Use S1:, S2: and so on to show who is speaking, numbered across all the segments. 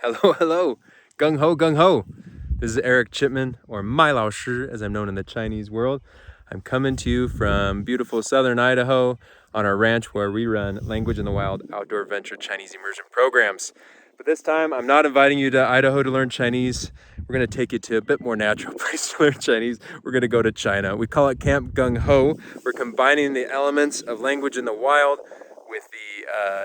S1: Hello, hello. Gung ho, gung ho. This is Eric Chipman, or Mai Lao Shi, as I'm known in the Chinese world. I'm coming to you from beautiful southern Idaho on our ranch where we run Language in the Wild outdoor adventure Chinese immersion programs. But this time, I'm not inviting you to Idaho to learn Chinese. We're going to take you to a bit more natural place to learn Chinese. We're going to go to China. We call it Camp Gung Ho. We're combining the elements of Language in the Wild with the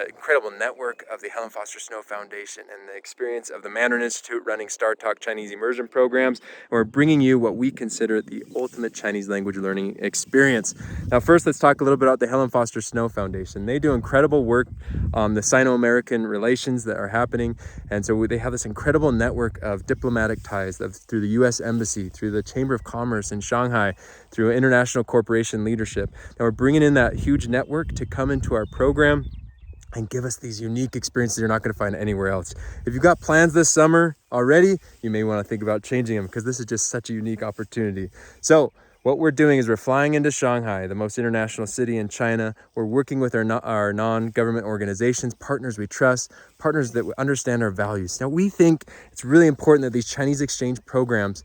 S1: incredible network of the Helen Foster Snow Foundation and the experience of the Mandarin Institute running Star Talk Chinese immersion programs. And we're bringing you what we consider the ultimate Chinese language learning experience. Now, first, let's talk a little bit about the Helen Foster Snow Foundation. They do incredible work on the Sino-American relations that are happening. And so they have this incredible network of diplomatic ties through the U.S. Embassy, through the Chamber of Commerce in Shanghai, through international corporation leadership. Now, we're bringing in that huge network to come into our program and give us these unique experiences you're not going to find anywhere else. If you've got plans this summer already, you may want to think about changing them because this is just such a unique opportunity. So what we're doing is we're flying into Shanghai, the most international city in China. We're working with our non-government organizations, partners we trust, partners that understand our values. Now, we think it's really important that these Chinese exchange programs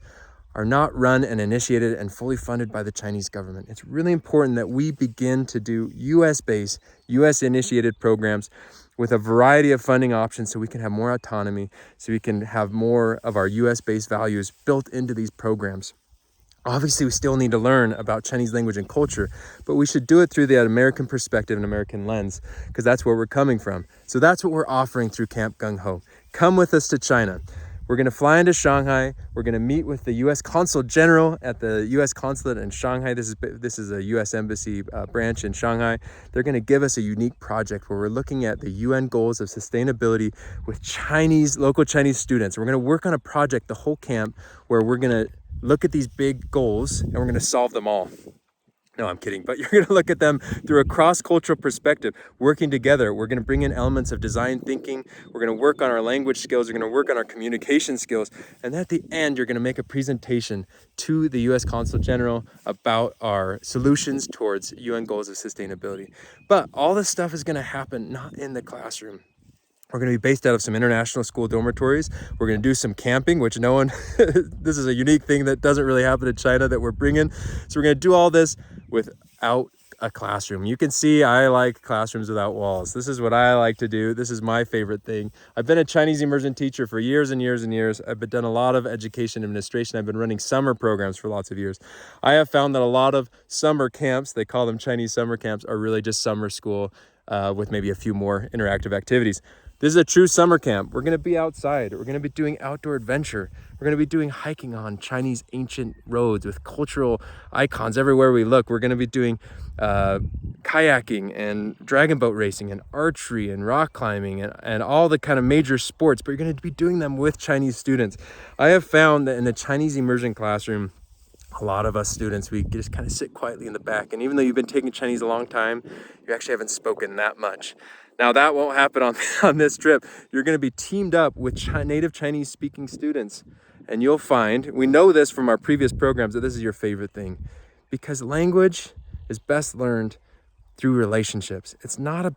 S1: are not run and initiated and fully funded by the Chinese government. It's really important that we begin to do US-based, US-initiated programs with a variety of funding options so we can have more autonomy, so we can have more of our US-based values built into these programs. Obviously, we still need to learn about Chinese language and culture, but we should do it through the American perspective and American lens, because that's where we're coming from. So that's what we're offering through Camp Gung Ho. Come with us to China. We're going to fly into Shanghai. We're going to meet with the U.S. Consul General at the U.S. Consulate in Shanghai. This is a U.S. Embassy branch in Shanghai. They're going to give us a unique project where we're looking at the UN goals of sustainability with local Chinese students. We're going to work on a project, the whole camp, where we're going to look at these big goals and we're going to solve them all. No, I'm kidding, but you're going to look at them through a cross-cultural perspective, working together. We're going to bring in elements of design thinking. We're going to work on our language skills. We're going to work on our communication skills. And at the end, you're going to make a presentation to the U.S. Consul General about our solutions towards UN goals of sustainability. But all this stuff is going to happen not in the classroom. We're going to be based out of some international school dormitories. We're going to do some camping, which no one, this is a unique thing that doesn't really happen in China that we're bringing. So we're going to do all this without a classroom. You can see I like classrooms without walls. This is what I like to do. This is my favorite thing. I've been a Chinese immersion teacher for years and years and years. I've done a lot of education administration. I've been running summer programs for lots of years. I have found that a lot of summer camps, they call them Chinese summer camps, are really just summer school with maybe a few more interactive activities. This is a true summer camp. We're going to be outside. We're going to be doing outdoor adventure. We're going to be doing hiking on Chinese ancient roads with cultural icons everywhere we look. We're going to be doing kayaking and dragon boat racing and archery and rock climbing and all the kind of major sports, but you're going to be doing them with Chinese students. I have found that in the Chinese immersion classroom, a lot of us students, we just kind of sit quietly in the back. And even though you've been taking Chinese a long time, you actually haven't spoken that much. Now, that won't happen on this trip. You're going to be teamed up with native Chinese speaking students. And you'll find, we know this from our previous programs, that this is your favorite thing. Because language is best learned through relationships. It's not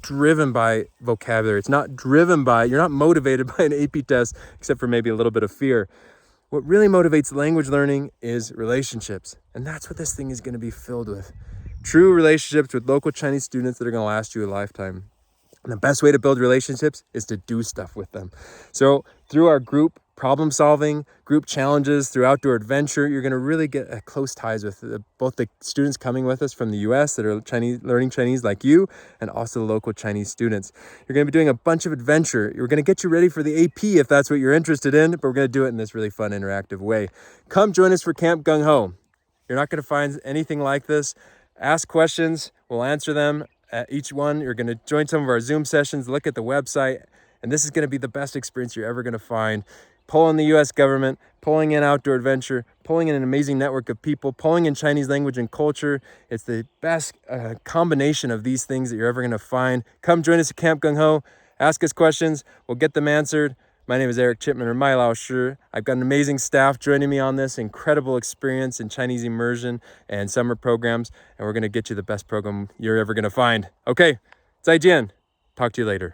S1: driven by vocabulary. You're not motivated by an AP test, except for maybe a little bit of fear. What really motivates language learning is relationships. And that's what this thing is going to be filled with. True relationships with local Chinese students that are going to last you a lifetime. And the best way to build relationships is to do stuff with them. So through our group problem solving, group challenges, through outdoor adventure, you're going to really get close ties with both the students coming with us from the US that are learning Chinese like you, and also the local Chinese students. You're going to be doing a bunch of adventure. We're going to get you ready for the AP if that's what you're interested in, but we're going to do it in this really fun, interactive way. Come join us for Camp Gung Ho. You're not going to find anything like this. Ask questions, we'll answer them. At each one, you're going to join some of our Zoom sessions, look at the website, and this is going to be the best experience you're ever going to find. Pulling the U.S. government, pulling in outdoor adventure, pulling in an amazing network of people, pulling in Chinese language and culture. It's the best combination of these things that you're ever going to find. Come join us at Camp Gung Ho. Ask us questions. We'll get them answered. My name is Eric Chipman, or Mai Lao Shi. I've got an amazing staff joining me on this incredible experience in Chinese immersion and summer programs, and we're going to get you the best program you're ever going to find. Okay, 再见. Talk to you later.